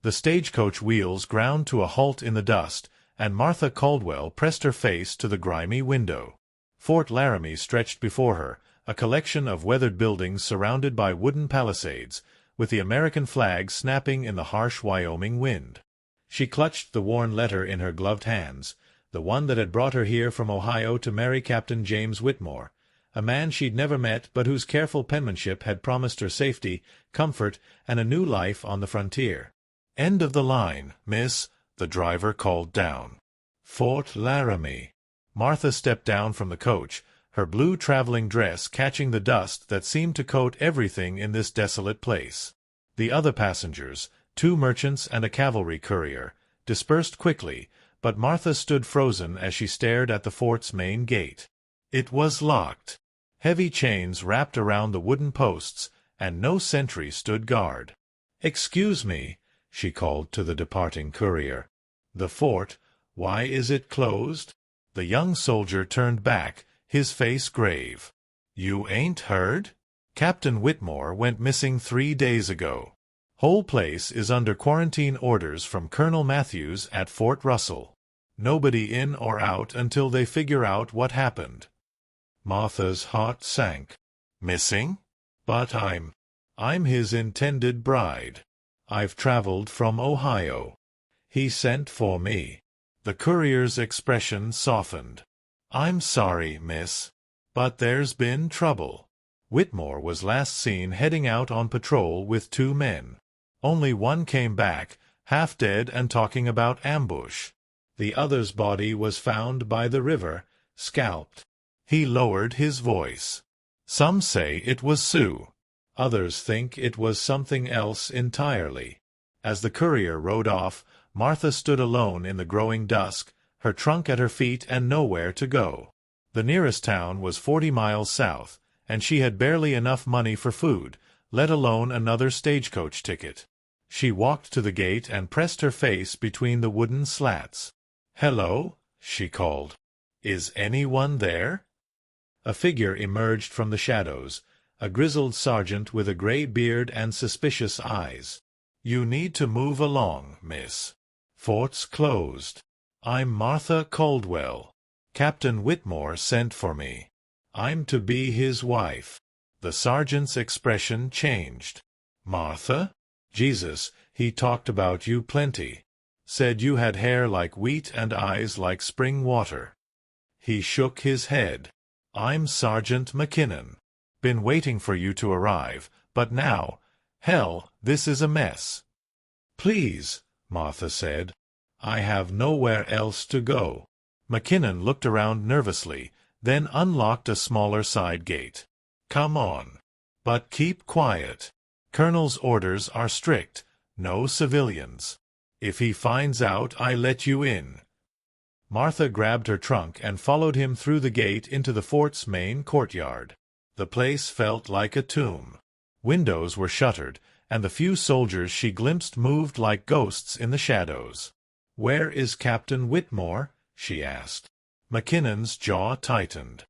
The stagecoach wheels ground to a halt in the dust, and Martha Caldwell pressed her face to the grimy window. Fort Laramie stretched before her, a collection of weathered buildings surrounded by wooden palisades, with the American flag snapping in the harsh Wyoming wind. She clutched the worn letter in her gloved hands, the one that had brought her here from Ohio to marry Captain James Whitmore, a man she'd never met but whose careful penmanship had promised her safety, comfort, and a new life on the frontier. "End of the line, miss," the driver called down. "Fort Laramie." Martha stepped down from the coach, her blue traveling dress catching the dust that seemed to coat everything in this desolate place. The other passengers, 2 merchants and a cavalry courier, dispersed quickly, but Martha stood frozen as she stared at the fort's main gate. It was locked. Heavy chains wrapped around the wooden posts, and no sentry stood guard. "Excuse me," she called to the departing courier. "The fort, why is it closed?" The young soldier turned back, his face grave. "You ain't heard? Captain Whitmore went missing 3 days ago. Whole place is under quarantine orders from Colonel Matthews at Fort Russell. Nobody in or out until they figure out what happened." Martha's heart sank. "Missing? But I'm his intended bride. I've traveled from Ohio. He sent for me." The courier's expression softened. "I'm sorry, miss, but there's been trouble. Whitmore was last seen heading out on patrol with 2 men. Only one came back, half dead and talking about ambush. The other's body was found by the river, scalped." He lowered his voice. "Some say it was Sioux. Others think it was something else entirely." As the courier rode off, Martha stood alone in the growing dusk, her trunk at her feet and nowhere to go. The nearest town was 40 miles south, and she had barely enough money for food, let alone another stagecoach ticket. She walked to the gate and pressed her face between the wooden slats. "Hello," she called. "Is anyone there?" A figure emerged from the shadows, a grizzled sergeant with a gray beard and suspicious eyes. "You need to move along, miss. Fort's closed. I'm Martha Caldwell. Captain Whitmore sent for me. I'm to be his wife." The sergeant's expression changed. "Martha? Jesus, he talked about you plenty. Said you had hair like wheat and eyes like spring water." He shook his head. "I'm Sergeant McKinnon. Been waiting for you to arrive, but now, hell, this is a mess." "Please," Martha said. "I have nowhere else to go." McKinnon looked around nervously, then unlocked a smaller side gate. "Come on. But keep quiet. Colonel's orders are strict. No civilians. If he finds out I let you in." Martha grabbed her trunk and followed him through the gate into the fort's main courtyard. The place felt like a tomb. Windows were shuttered, and the few soldiers she glimpsed moved like ghosts in the shadows. "Where is Captain Whitmore?" she asked. McKinnon's jaw tightened.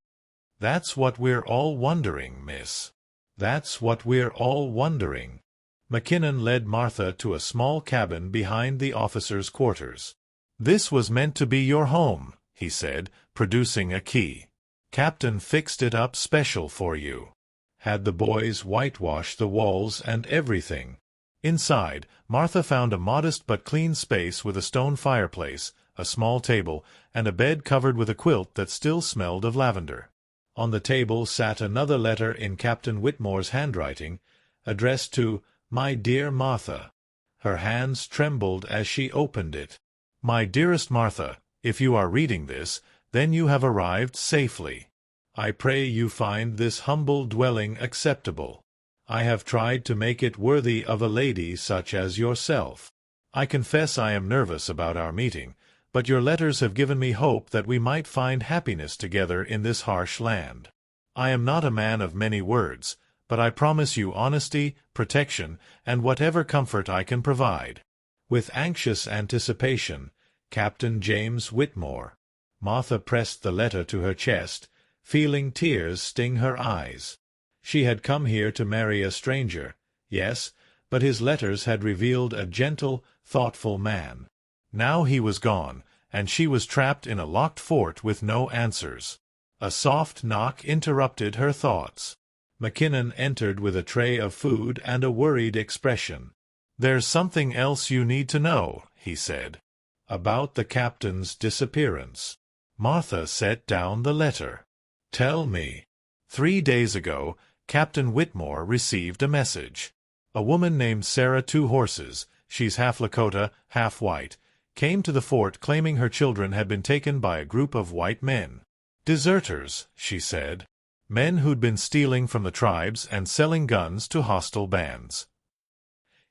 "That's what we're all wondering, miss. That's what we're all wondering." McKinnon led Martha to a small cabin behind the officers' quarters. "This was meant to be your home," he said, producing a key. "Captain fixed it up special for you. Had the boys whitewash the walls and everything." Inside, Martha found a modest but clean space with a stone fireplace, a small table, and a bed covered with a quilt that still smelled of lavender. On the table sat another letter in Captain Whitmore's handwriting, addressed to "My dear Martha." Her hands trembled as she opened it. "My dearest Martha, if you are reading this, then you have arrived safely. I pray you find this humble dwelling acceptable. I have tried to make it worthy of a lady such as yourself. I confess I am nervous about our meeting, but your letters have given me hope that we might find happiness together in this harsh land. I am not a man of many words, but I promise you honesty, protection, and whatever comfort I can provide. With anxious anticipation, Captain James Whitmore." Martha pressed the letter to her chest, feeling tears sting her eyes. She had come here to marry a stranger, yes, but his letters had revealed a gentle, thoughtful man. Now he was gone, and she was trapped in a locked fort with no answers. A soft knock interrupted her thoughts. McKinnon entered with a tray of food and a worried expression. "There's something else you need to know," he said. "About the captain's disappearance." Martha set down the letter. "Tell me." 3 days ago, Captain Whitmore received a message. A woman named Sarah Two Horses, she's half Lakota, half white, came to the fort claiming her children had been taken by a group of white men. Deserters, she said. Men who'd been stealing from the tribes and selling guns to hostile bands.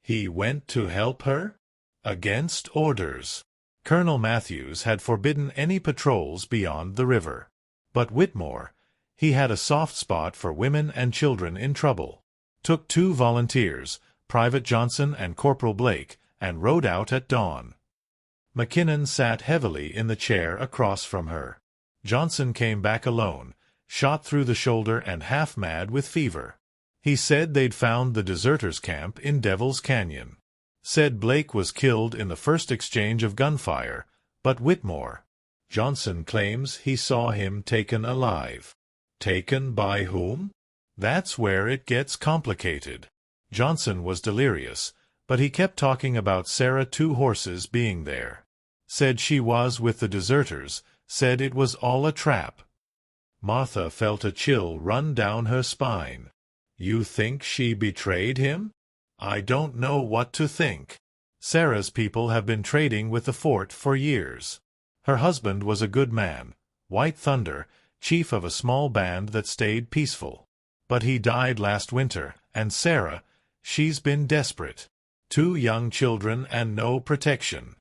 He went to help her? Against orders. Colonel Matthews had forbidden any patrols beyond the river. But Whitmore, he had a soft spot for women and children in trouble. Took 2 volunteers, Private Johnson and Corporal Blake, and rode out at dawn. McKinnon sat heavily in the chair across from her. Johnson came back alone, shot through the shoulder and half mad with fever. He said they'd found the deserters' camp in Devil's Canyon. Said Blake was killed in the first exchange of gunfire, but Whitmore. Johnson claims he saw him taken alive. Taken by whom? That's where it gets complicated. Johnson was delirious, but he kept talking about Sarah Two Horses being there. Said she was with the deserters, said it was all a trap. Martha felt a chill run down her spine. You think she betrayed him? I don't know what to think. Sarah's people have been trading with the fort for years. Her husband was a good man, White Thunder, chief of a small band that stayed peaceful. But he died last winter, and Sarah, she's been desperate. 2 young children and no protection.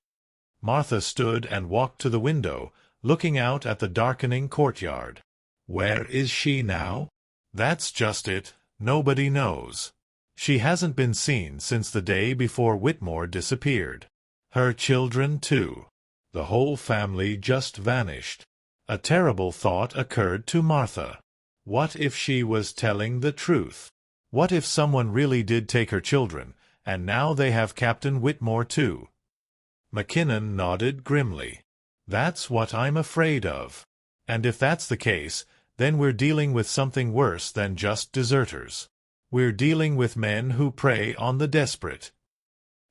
Martha stood and walked to the window, looking out at the darkening courtyard. Where is she now? That's just it. Nobody knows. She hasn't been seen since the day before Whitmore disappeared. Her children, too. The whole family just vanished. A terrible thought occurred to Martha. What if she was telling the truth? What if someone really did take her children, and now they have Captain Whitmore too? McKinnon nodded grimly. That's what I'm afraid of. And if that's the case, then we're dealing with something worse than just deserters. We're dealing with men who prey on the desperate.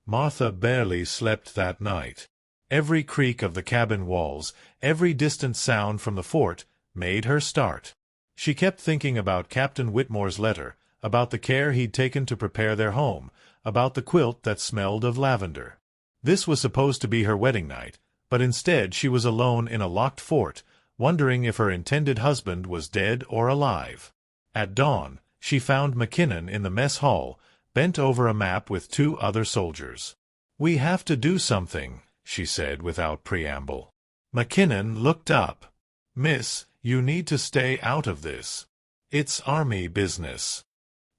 Martha barely slept that night. Every creak of the cabin walls, every distant sound from the fort, made her start. She kept thinking about Captain Whitmore's letter, about the care he'd taken to prepare their home, about the quilt that smelled of lavender. This was supposed to be her wedding night, but instead she was alone in a locked fort, wondering if her intended husband was dead or alive. At dawn, she found McKinnon in the mess hall, bent over a map with 2 other soldiers. "We have to do something," she said without preamble. McKinnon looked up. "Miss, you need to stay out of this. It's army business."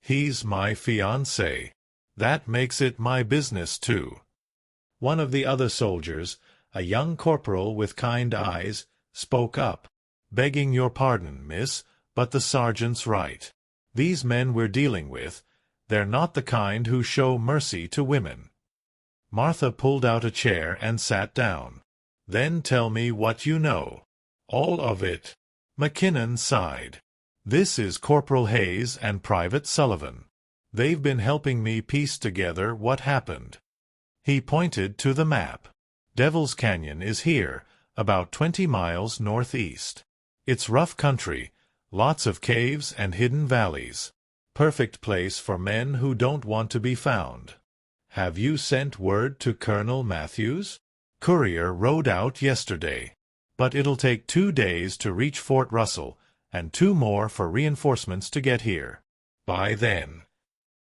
"He's my fiancé. That makes it my business too." One of the other soldiers, a young corporal with kind eyes, spoke up. "Begging your pardon, miss, but the sergeant's right. These men we're dealing with, they're not the kind who show mercy to women." Martha pulled out a chair and sat down. "Then tell me what you know." "All of it." McKinnon sighed. "This is Corporal Hayes and Private Sullivan. They've been helping me piece together what happened." He pointed to the map. "Devil's Canyon is here, about 20 miles northeast. It's rough country, lots of caves and hidden valleys. Perfect place for men who don't want to be found. Have you sent word to Colonel Matthews?" "Courier rode out yesterday. But it'll take 2 days to reach Fort Russell, and 2 more for reinforcements to get here. By then."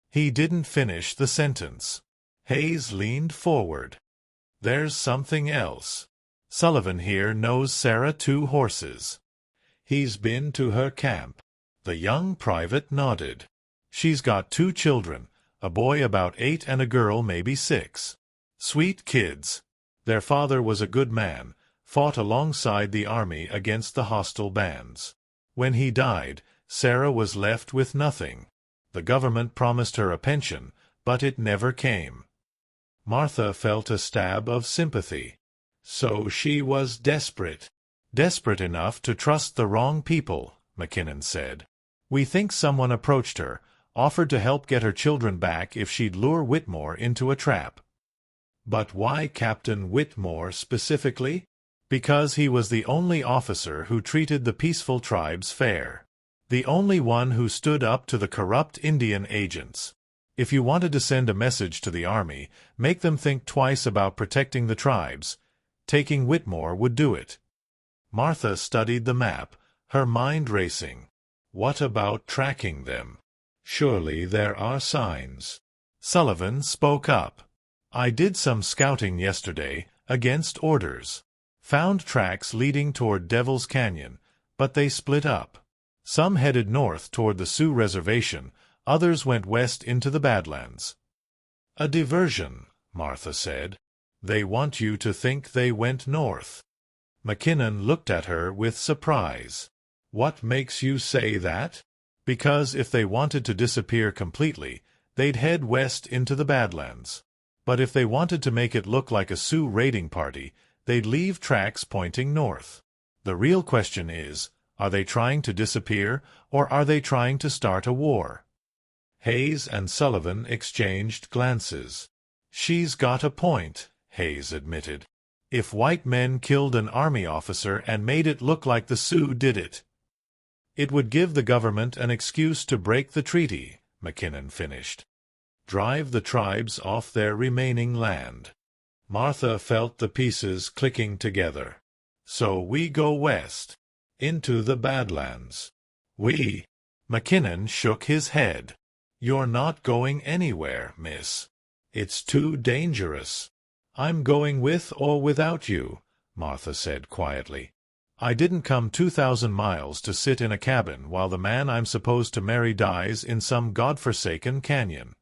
He didn't finish the sentence. Hayes leaned forward. "There's something else. Sullivan here knows Sarah Two Horses. He's been to her camp." The young private nodded. "She's got 2 children, a boy about 8 and a girl maybe 6. Sweet kids. Their father was a good man, fought alongside the army against the hostile bands. When he died, Sarah was left with nothing. The government promised her a pension, but it never came. Martha felt a stab of sympathy. So she was desperate. Desperate enough to trust the wrong people, McKinnon said. We think someone approached her, offered to help get her children back if she'd lure Whitmore into a trap. But why Captain Whitmore specifically? Because he was the only officer who treated the peaceful tribes fair. The only one who stood up to the corrupt Indian agents. If you wanted to send a message to the army, make them think twice about protecting the tribes. Taking Whitmore would do it. Martha studied the map, her mind racing. What about tracking them? Surely there are signs. Sullivan spoke up. I did some scouting yesterday, against orders. Found tracks leading toward Devil's Canyon, but they split up. Some headed north toward the Sioux Reservation, others went west into the Badlands. A diversion, Martha said. They want you to think they went north. McKinnon looked at her with surprise. What makes you say that? Because if they wanted to disappear completely, they'd head west into the Badlands. But if they wanted to make it look like a Sioux raiding party, they'd leave tracks pointing north. The real question is, are they trying to disappear, or are they trying to start a war? Hayes and Sullivan exchanged glances. She's got a point, Hayes admitted. If white men killed an army officer and made it look like the Sioux did it, it would give the government an excuse to break the treaty, McKinnon finished. Drive the tribes off their remaining land. Martha felt the pieces clicking together. So we go west, into the Badlands. We? McKinnon shook his head. You're not going anywhere, miss. It's too dangerous. I'm going with or without you, Martha said quietly. I didn't come 2,000 miles to sit in a cabin while the man I'm supposed to marry dies in some godforsaken canyon.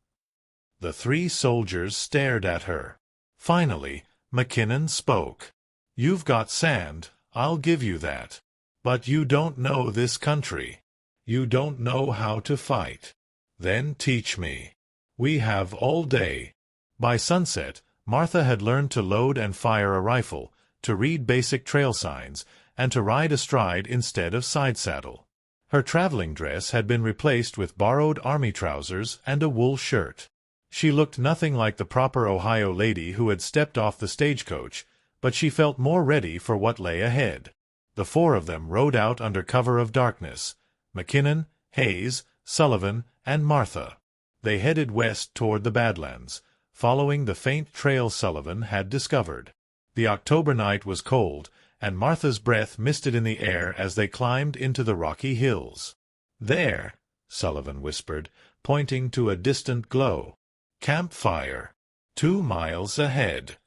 The three soldiers stared at her. Finally, McKinnon spoke. You've got sand, I'll give you that. But you don't know this country. You don't know how to fight. Then teach me. We have all day. By sunset, Martha had learned to load and fire a rifle, to read basic trail signs, and to ride astride instead of side saddle. Her traveling dress had been replaced with borrowed army trousers and a wool shirt. She looked nothing like the proper Ohio lady who had stepped off the stagecoach, but she felt more ready for what lay ahead. The four of them rode out under cover of darkness. McKinnon, Hayes, Sullivan, and Martha. They headed west toward the Badlands, following the faint trail Sullivan had discovered. The October night was cold, and Martha's breath misted in the air as they climbed into the rocky hills. There, Sullivan whispered, pointing to a distant glow. Campfire. 2 miles ahead.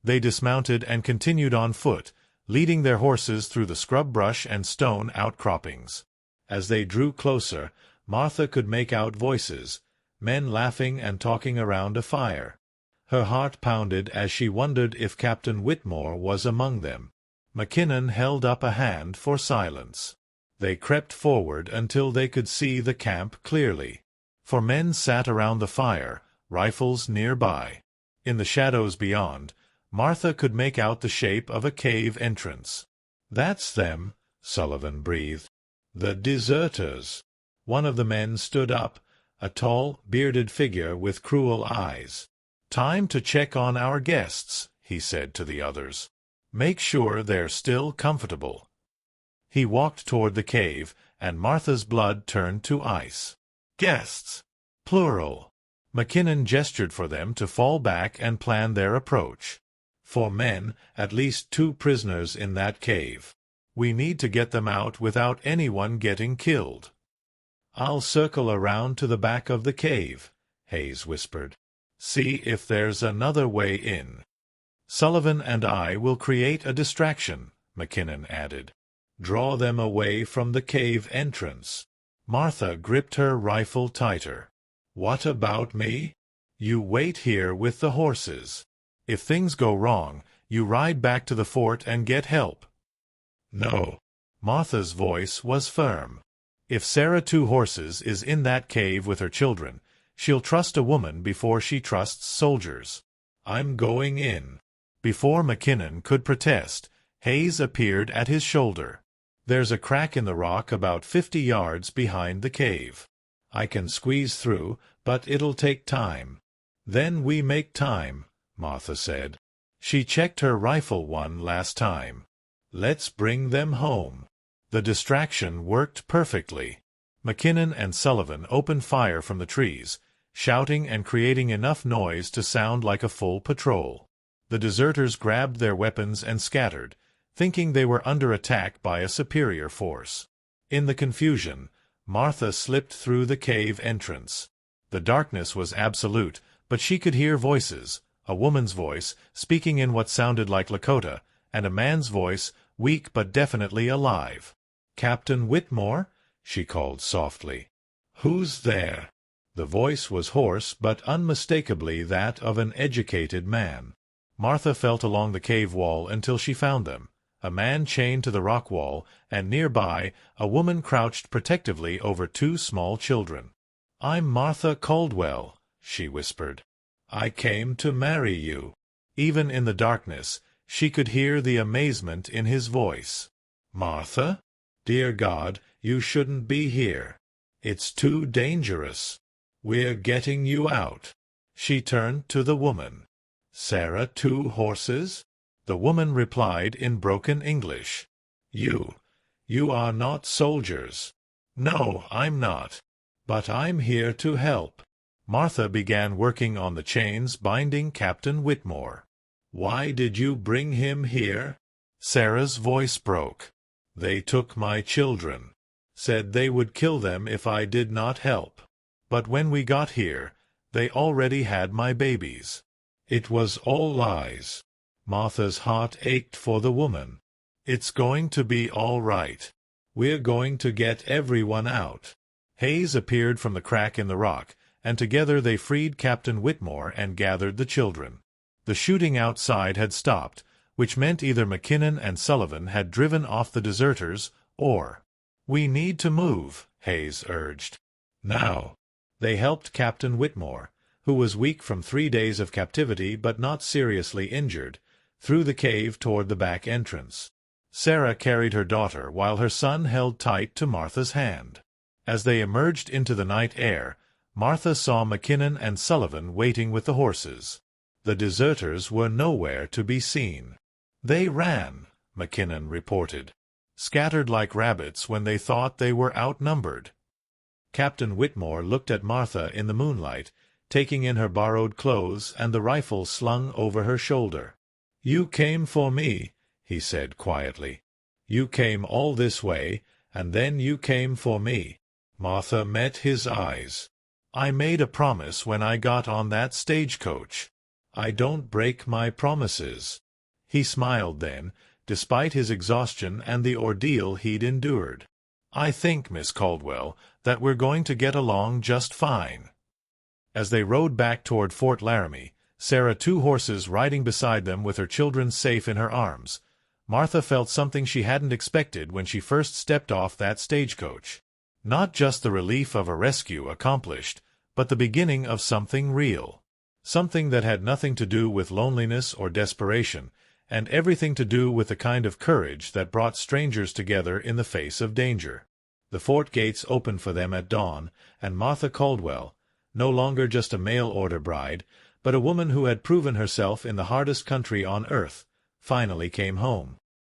They dismounted and continued on foot, leading their horses through the scrub brush and stone outcroppings. As they drew closer, Martha could make out voices, men laughing and talking around a fire. Her heart pounded as she wondered if Captain Whitmore was among them. McKinnon held up a hand for silence. They crept forward until they could see the camp clearly. 4 men sat around the fire, rifles nearby. In the shadows beyond, Martha could make out the shape of a cave entrance. "That's them," Sullivan breathed. "The deserters." One of the men stood up, a tall, bearded figure with cruel eyes. "Time to check on our guests," he said to the others. "Make sure they're still comfortable." He walked toward the cave, and Martha's blood turned to ice. "Guests. Plural." McKinnon gestured for them to fall back and plan their approach. 4 men, at least 2 prisoners in that cave. We need to get them out without anyone getting killed. "I'll circle around to the back of the cave," Hayes whispered. "See if there's another way in." "Sullivan and I will create a distraction," McKinnon added. "Draw them away from the cave entrance." Martha gripped her rifle tighter. "What about me?" "You wait here with the horses. If things go wrong, you ride back to the fort and get help." "No." Martha's voice was firm. "If Sarah Two Horses is in that cave with her children, She'll trust a woman before she trusts soldiers. I'm going in." Before McKinnon could protest, Hayes appeared at his shoulder. "There's a crack in the rock about 50 yards behind the cave. I can squeeze through, but it'll take time." "Then we make time," Martha said. She checked her rifle one last time. "Let's bring them home." The distraction worked perfectly. McKinnon and Sullivan opened fire from the trees, shouting and creating enough noise to sound like a full patrol. The deserters grabbed their weapons and scattered, thinking they were under attack by a superior force. In the confusion, Martha slipped through the cave entrance. The darkness was absolute, but she could hear voices, a woman's voice, speaking in what sounded like Lakota, and a man's voice, weak but definitely alive. "Captain Whitmore?" she called softly. "Who's there?" The voice was hoarse but unmistakably that of an educated man. Martha felt along the cave wall until she found them, a man chained to the rock wall, and nearby a woman crouched protectively over two small children. "I'm Martha Caldwell," she whispered. "I came to marry you." Even in the darkness, she could hear the amazement in his voice. "Martha? Dear God, you shouldn't be here. It's too dangerous. We're getting you out." She turned to the woman. "Sarah, 2 horses?" The woman replied in broken English. You are not soldiers." "No, I'm not. But I'm here to help." Martha began working on the chains binding Captain Whitmore. "Why did you bring him here?" Sarah's voice broke. "They took my children. Said they would kill them if I did not help. But when we got here, they already had my babies." It was all lies. Martha's heart ached for the woman. "It's going to be all right. We're going to get everyone out." Hayes appeared from the crack in the rock, and together they freed Captain Whitmore and gathered the children. The shooting outside had stopped, which meant either McKinnon and Sullivan had driven off the deserters, or— "We need to move," Hayes urged. "Now." They helped Captain Whitmore, who was weak from 3 days of captivity but not seriously injured, through the cave toward the back entrance. Sarah carried her daughter while her son held tight to Martha's hand. As they emerged into the night air, Martha saw McKinnon and Sullivan waiting with the horses. The deserters were nowhere to be seen. "They ran," McKinnon reported. "Scattered like rabbits when they thought they were outnumbered." Captain Whitmore looked at Martha in the moonlight, taking in her borrowed clothes and the rifle slung over her shoulder. "You came for me," he said quietly. "You came all this way, and then you came for me." Martha met his eyes. "I made a promise when I got on that stagecoach. I don't break my promises." He smiled then, despite his exhaustion and the ordeal he'd endured. "I think, Miss Caldwell, that we're going to get along just fine." As they rode back toward Fort Laramie, Sarah 2 horses riding beside them with her children safe in her arms, Martha felt something she hadn't expected when she first stepped off that stagecoach. Not just the relief of a rescue accomplished, but the beginning of something real. Something that had nothing to do with loneliness or desperation, and everything to do with the kind of courage that brought strangers together in the face of danger. The fort gates opened for them at dawn, and Martha Caldwell, no longer just a mail-order bride, but a woman who had proven herself in the hardest country on earth, finally came home.